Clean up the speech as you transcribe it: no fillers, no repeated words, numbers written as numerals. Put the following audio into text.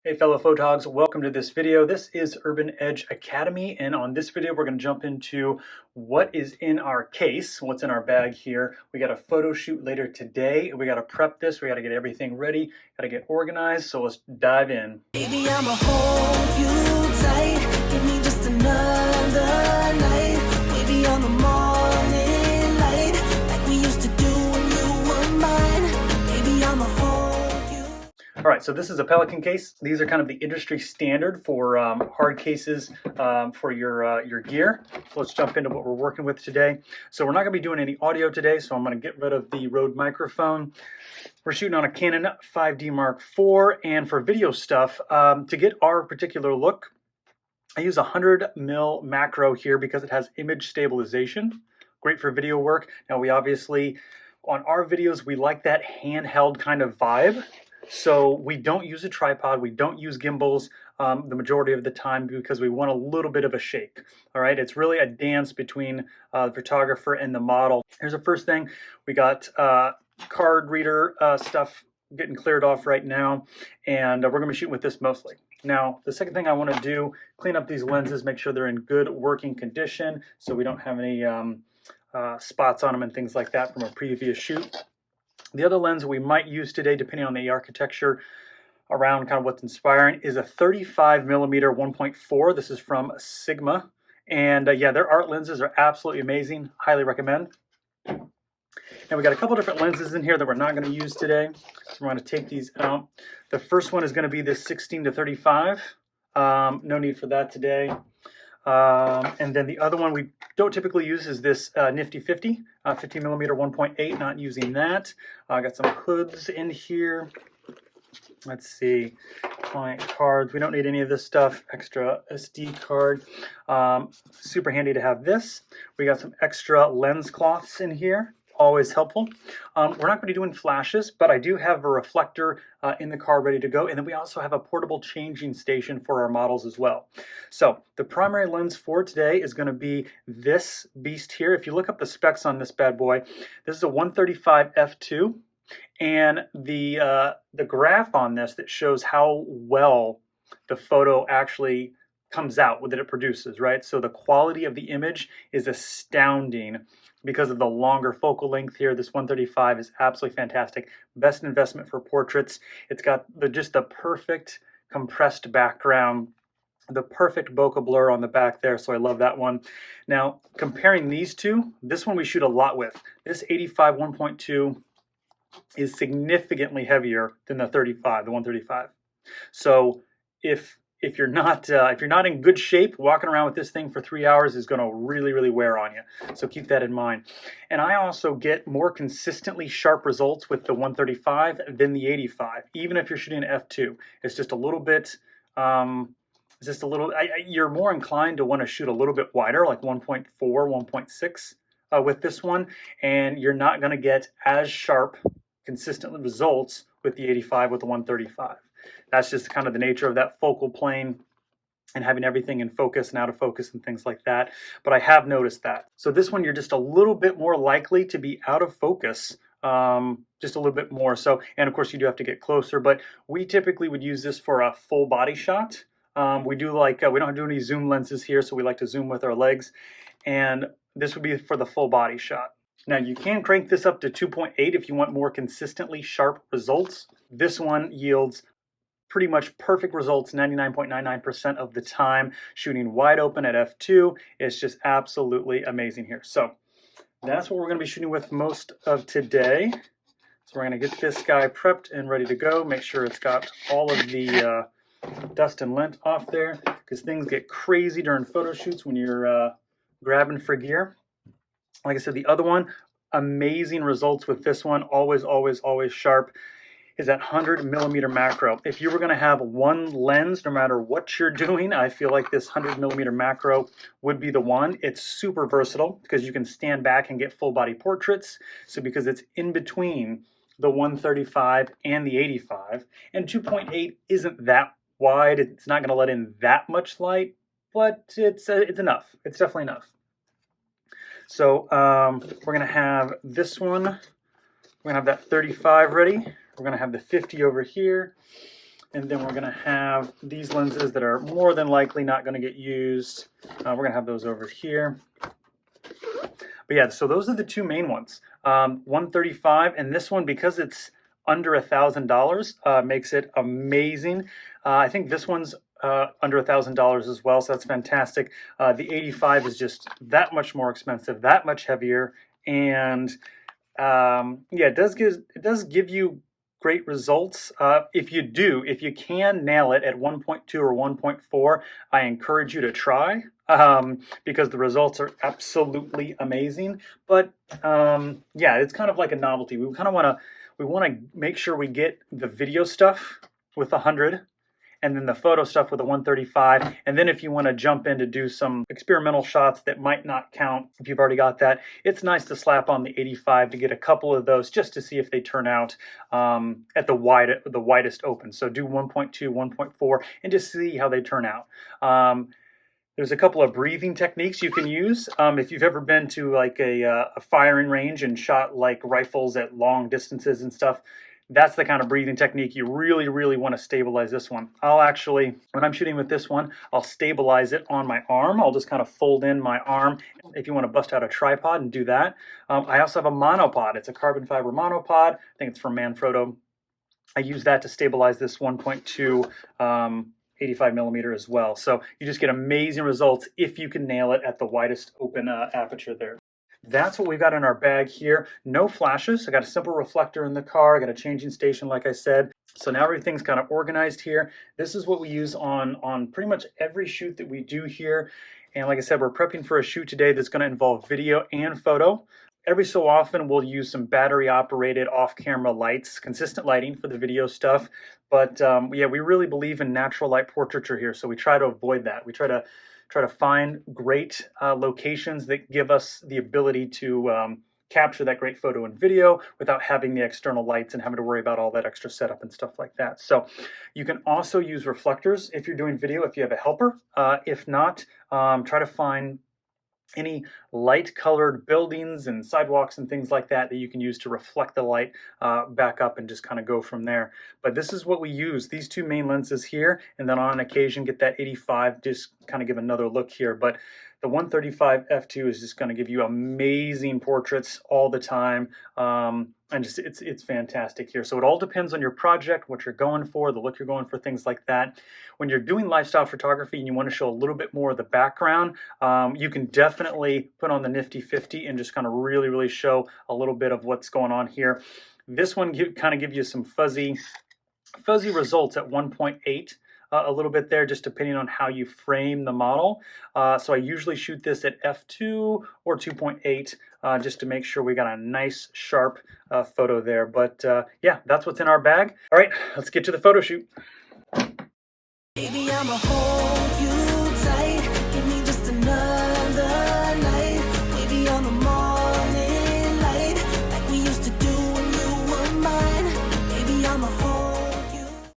Hey fellow photogs, welcome to this video. This is UrbanEdge Academy, and on this video we're going to jump into what is in our case, what's in our bag here. We got a photo shoot later today. We got to prep this, we got to get everything ready, got to get organized, so let's dive in. Baby, I'ma hold you tight. Give me just another night. Maybe on the morning light, like we used to do when you were mine. Baby, I'ma hold you. All right, so this is a Pelican case. These are kind of the industry standard for hard cases for your gear. So let's jump into what we're working with today. So we're not going to be doing any audio today, so I'm going to get rid of the Rode microphone. We're shooting on a Canon 5D Mark IV, and for video stuff, to get our particular look, I use a 100mm macro here because it has image stabilization. Great for video work. Now we obviously, on our videos, we like that handheld kind of vibe. So we don't use a tripod, we don't use gimbals the majority of the time because we want a little bit of a shake. All right, it's really a dance between the photographer and the model. Here's the first thing. We got card reader stuff getting cleared off right now, and we're going to be shooting with this mostly. Now, the second thing I want to do, clean up these lenses, make sure they're in good working condition so we don't have any spots on them and things like that from a previous shoot. The other lens we might use today, depending on the architecture around kind of what's inspiring, is a 35mm 1.4. This is from Sigma. And yeah, their art lenses are absolutely amazing. Highly recommend. And we got a couple different lenses in here that we're not going to use today. So we're going to take these out. The first one is going to be this 16-35. No need for that today. And then the other one we don't typically use is this nifty 50, 50mm 1.8, not using that. I got some hoods in here. Let's see, client cards. We don't need any of this stuff. Extra SD card. Super handy to have this. We got some extra lens cloths in here. Always helpful. We're not going to be doing flashes, but I do have a reflector in the car ready to go. And then we also have a portable changing station for our models as well. So the primary lens for today is going to be this beast here. If you look up the specs on this bad boy, this is a 135 f2. And the graph on this that shows how well the photo actually comes out that it produces, right? So the quality of the image is astounding because of the longer focal length here. This 135 is absolutely fantastic. Best investment for portraits. It's got just the perfect compressed background, the perfect bokeh blur on the back there, so I love that one. Now, comparing these two, this one we shoot a lot with. This 85 1.2 is significantly heavier than the 135. So if you're not in good shape, walking around with this thing for 3 hours is going to really wear on you. So keep that in mind. And I also get more consistently sharp results with the 135 than the 85, even if you're shooting an f2. It's just a little bit. You're more inclined to want to shoot a little bit wider, like 1.4, 1.6 with this one, and you're not going to get as sharp, consistent results with the 85 with the 135. That's just kind of the nature of that focal plane and having everything in focus and out of focus and things like that. But I have noticed that. So this one, you're just a little bit more likely to be out of focus, just a little bit more. So, and of course you do have to get closer, but we typically would use this for a full body shot. We don't do any zoom lenses here, so we like to zoom with our legs. And this would be for the full body shot. Now you can crank this up to 2.8 if you want more consistently sharp results. This one yields pretty much perfect results 99.99% of the time, shooting wide open at f2. It's just absolutely amazing here. So that's what we're going to be shooting with most of today. So we're going to get this guy prepped and ready to go. Make sure it's got all of the dust and lint off there, because things get crazy during photo shoots when you're grabbing for gear. Like I said, the other one, amazing results with this one, always sharp, is that 100mm macro. If you were going to have one lens, no matter what you're doing, I feel like this 100mm macro would be the one. It's super versatile because you can stand back and get full body portraits. So because it's in between the 135 and the 85, and 2.8 isn't that wide, it's not going to let in that much light, but it's enough. It's definitely enough. So we're going to have this one. We're going to have that 35 ready. We're going to have the 50 over here. And then we're going to have these lenses that are more than likely not going to get used. We're going to have those over here. But yeah, so those are the two main ones. 135, and this one, because it's under $1,000, makes it amazing. I think this one's under $1,000 as well, so that's fantastic. The 85 is just that much more expensive, that much heavier, and yeah, it does give you great results. If you can nail it at 1.2 or 1.4, I encourage you to try, because the results are absolutely amazing. But yeah, it's kind of like a novelty. We want to make sure we get the video stuff with 100, and then the photo stuff with a 135. And then if you want to jump in to do some experimental shots that might not count, if you've already got that, it's nice to slap on the 85 to get a couple of those just to see if they turn out at the widest open. So do 1.2, 1.4, and just see how they turn out. There's a couple of breathing techniques you can use. If you've ever been to like a firing range and shot like rifles at long distances and stuff, that's the kind of breathing technique you really, really want to stabilize this one. I'll actually, when I'm shooting with this one, I'll stabilize it on my arm. I'll just kind of fold in my arm if you want to bust out a tripod and do that. I also have a monopod. It's a carbon fiber monopod. I think it's from Manfrotto. I use that to stabilize this 1.2 85 millimeter as well. So you just get amazing results if you can nail it at the widest open aperture there. That's what we've got in our bag here. No flashes. I got a simple reflector in the car. I got a changing station, like I said. So now everything's kind of organized here. This is what we use on pretty much every shoot that we do here. And like I said, we're prepping for a shoot today that's going to involve video and photo. Every so often, we'll use some battery-operated off-camera lights, consistent lighting for the video stuff. But yeah, we really believe in natural light portraiture here, so we try to avoid that. We try to find great locations that give us the ability to capture that great photo and video without having the external lights and having to worry about all that extra setup and stuff like that. So you can also use reflectors if you're doing video, if you have a helper. If not, try to find any light colored buildings and sidewalks and things like that that you can use to reflect the light back up and just kind of go from there. But this is what we use, these two main lenses here, and then on occasion get that 85, just kind of give another look here. But the 135 f2 is just going to give you amazing portraits all the time. And just it's fantastic here. So it all depends on your project, what you're going for, the look you're going for, things like that. When you're doing lifestyle photography and you want to show a little bit more of the background, you can definitely put on the nifty 50 and just kind of really, really show a little bit of what's going on here. This one kind of gives you some fuzzy results at 1.8. A little bit there, just depending on how you frame the model. So I usually shoot this at f2 or 2.8 just to make sure we got a nice sharp photo there. But yeah, that's what's in our bag. All right, let's get to the photo shoot. Baby, I'ma hold you